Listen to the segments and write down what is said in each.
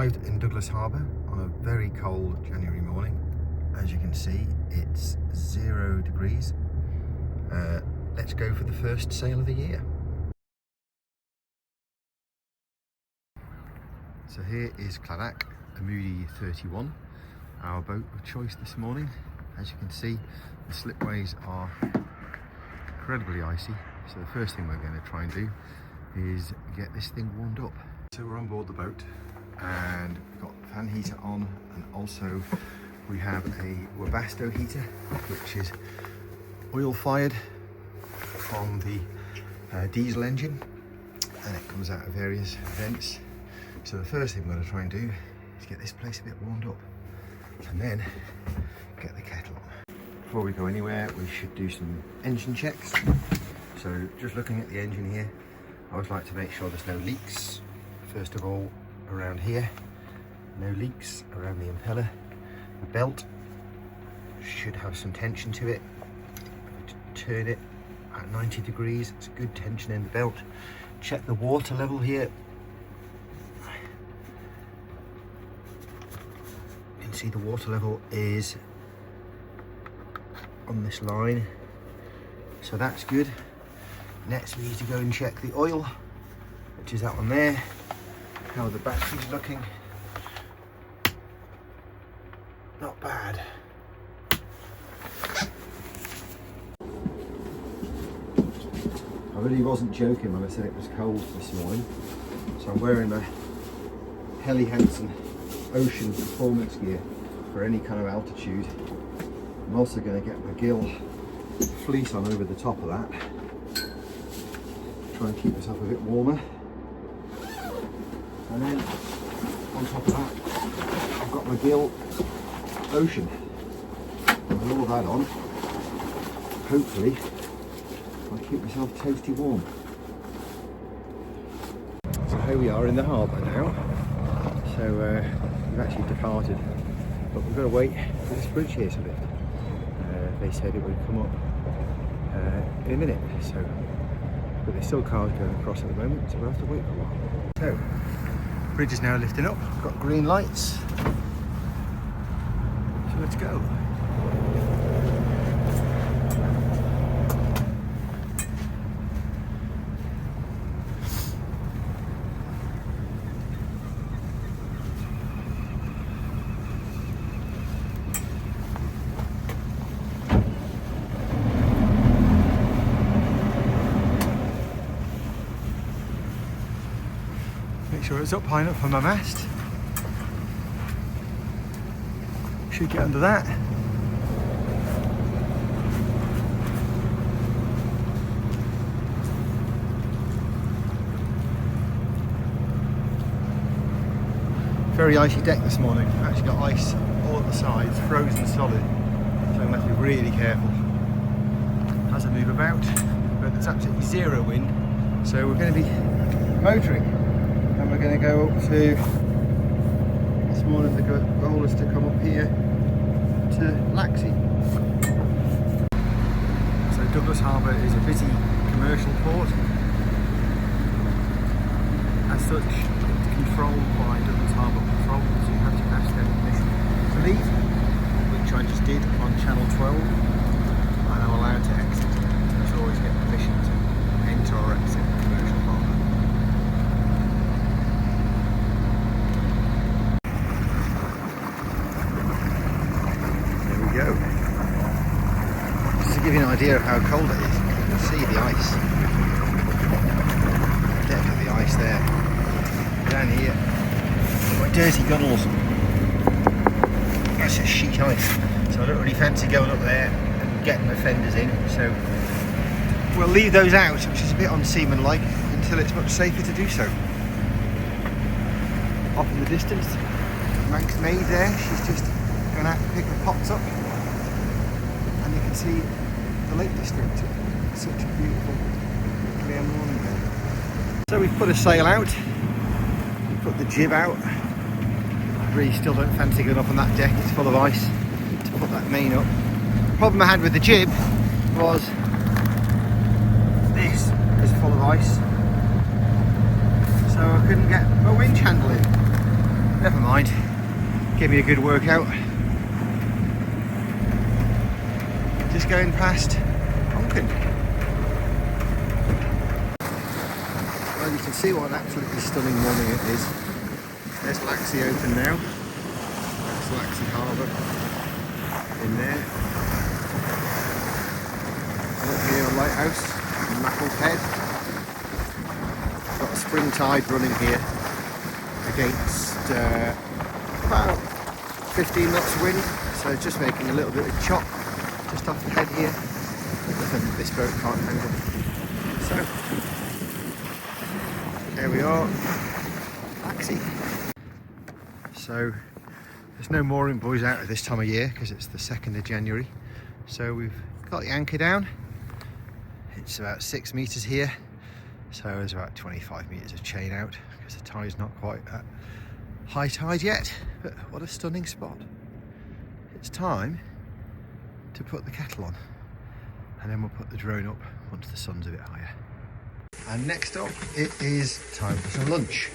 arrived in Douglas Harbour on a very cold January morning. As you can see, it's 0 degrees. Let's go for the first sail of the year. So here is Claddagh, a Moody 31, our boat of choice this morning. As you can see, the slipways are incredibly icy. So the first thing we're going to try and do is get this thing warmed up. So we're on board the boat and we've got the fan heater on, and also we have a Webasto heater, which is oil fired from the diesel engine, and it comes out of various vents. So the first thing we're going to try and do is get this place a bit warmed up and then get the kettle on. Before we go anywhere, we should do some engine checks. So just looking at the engine here, I always like to make sure there's no leaks. First of all, around here, no leaks around the impeller. The belt should have some tension to it. Turn it at 90 degrees, it's good tension in the belt. Check the water level here. You can see the water level is on this line, so that's good. Next we need to go and check the oil, which is that one there. How the battery's looking. Not bad. I really wasn't joking when I said it was cold this morning. So I'm wearing my Helly Hansen Ocean performance gear for any kind of altitude. I'm also going to get my gill fleece on over the top of that. Try and keep myself a bit warmer. And then on top of that, I've got my gill Ocean. And with all that on, hopefully I'll keep myself toasty warm. So here we are in the harbour now. So we've actually departed, but we've got to wait for this bridge here to lift. They said it would come up in a minute, so, but there's still cars going across at the moment, so we'll have to wait for a while. So, bridge is now lifting up, got green lights, so let's go. Make sure it's up high enough for my mast. Should get under that. Very icy deck this morning. I've actually got ice all at the sides, frozen solid. So I'm going to have to be really careful as I move about. But there's absolutely zero wind. So we're going to be motoring. And we're going to go up to, this morning the goal is to come up here to Laxey. So Douglas Harbour is a busy commercial port. As such, it's controlled by Douglas Harbour Patrol, so you have to ask their permission to leave, which I just did on channel 12, and I'm allowed to exit. So I always get permission to enter or exit the commercial harbour. Go. Just to give you an idea of how cold it is, you can see the ice. The depth of the ice there. Down here, my dirty gunnels. That's just sheet ice. So I don't really fancy going up there and getting the fenders in. So we'll leave those out, which is a bit unseaman-like, until it's much safer to do so. Off in the distance, Manx maid there. She's just going out to pick the pots up. And you can see the Lake District. Such a beautiful clear morning there. So we've put a sail out, we put the jib out. I really still don't fancy going up on that deck, it's full of ice, to put that main up. The problem I had with the jib was this is full of ice, so I couldn't get my winch handle in. Never mind. Give me a good workout. Just going past Honkin. Well, you can see what an absolutely stunning morning it is. There's Laxey open now. That's Laxey Harbour in there. And up here on Lighthouse in Mackle's Head. Got a spring tide running here against about 15 knots of wind, so it's just making a little bit of chop just off the head here. Nothing this boat can't handle. So there we are, Laxey. So there's no mooring buoys out at this time of year because it's the 2nd of January. So we've got the anchor down. It's about 6 meters here. So there's about 25 meters of chain out because the tide's not quite at high tide yet. But what a stunning spot. It's time to put the kettle on, and then we'll put the drone up once the sun's a bit higher. And next up, it is time for some lunch.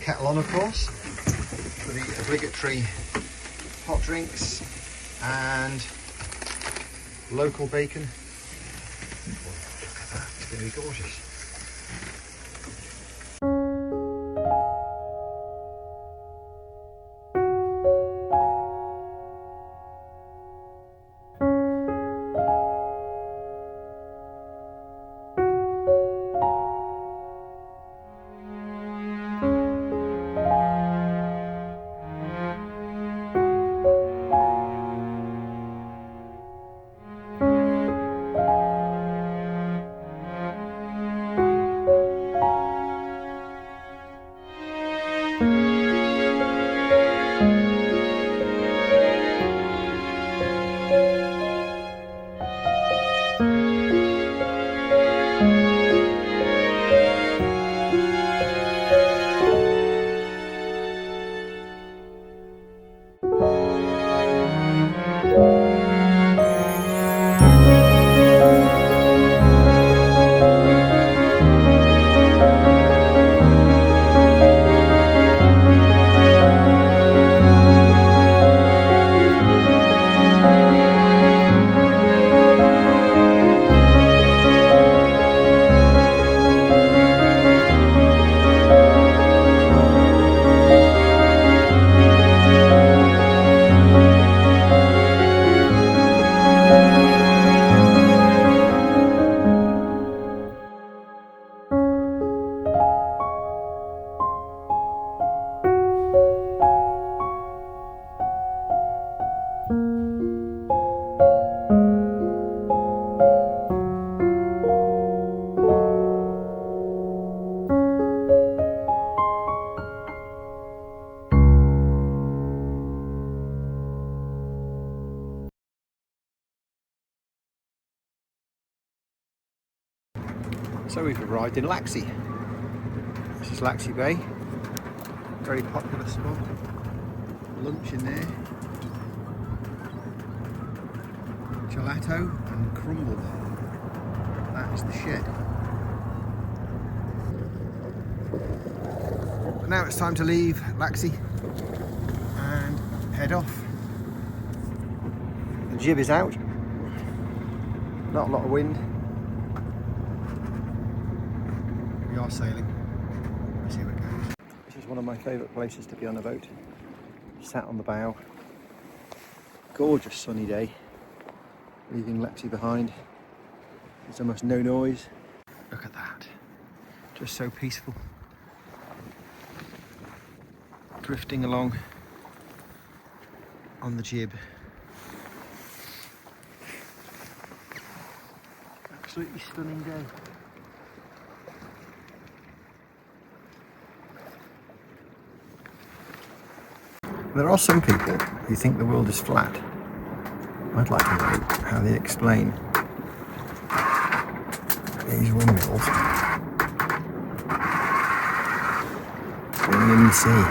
Kettle on, of course, for the obligatory hot drinks and local bacon. Oh, look at that, it's going to be gorgeous. So we've arrived in Laxey. This is Laxey Bay, very popular spot. Lunch in there, gelato and crumble. That is the shed. But now it's time to leave Laxey and head off. The jib is out, not a lot of wind. We are sailing. Let's see where it goes. This is one of my favourite places to be on a boat. Sat on the bow. Gorgeous sunny day. Leaving Laxey behind. There's almost no noise. Look at that. Just so peaceful. Drifting along on the jib. Absolutely stunning day. There are some people who think the world is flat. I'd like to know how they explain these windmills going in the sea.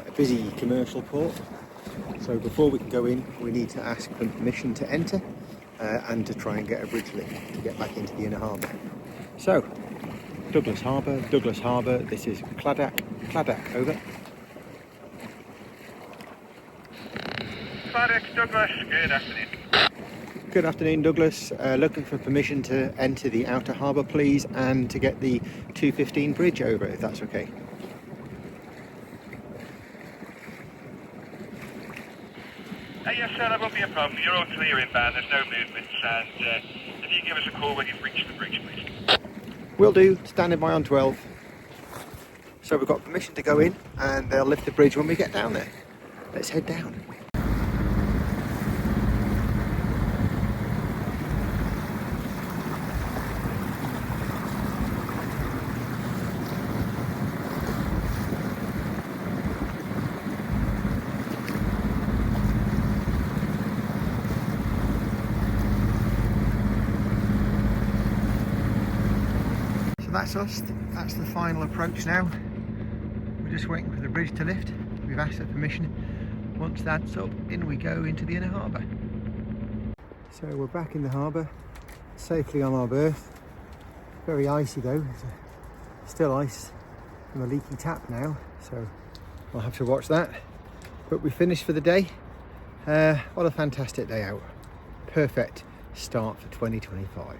A busy commercial port. So before we can go in, we need to ask for permission to enter and to try and get a bridge lift to get back into the inner harbour. So, Douglas Harbour, this is Cladach, over. Cladach, Douglas, good afternoon. Good afternoon, Douglas. Looking for permission to enter the outer harbour, please, and to get the 215 bridge over, if that's okay. Yes, sir, that won't be a problem. You're all clear inbound, there's no movements, and if you give us a call when you've reached the bridge, please. Will do, standing by on 12. So we've got permission to go in, and they'll lift the bridge when we get down there. Let's head down. So that's us, that's the final approach now. We're just waiting for the bridge to lift. We've asked for permission. Once that's up, in we go into the inner harbour. So we're back in the harbour, safely on our berth. Very icy though, still ice from a leaky tap now, so I'll have to watch that. But we finished for the day. What a fantastic day out. Perfect start for 2025.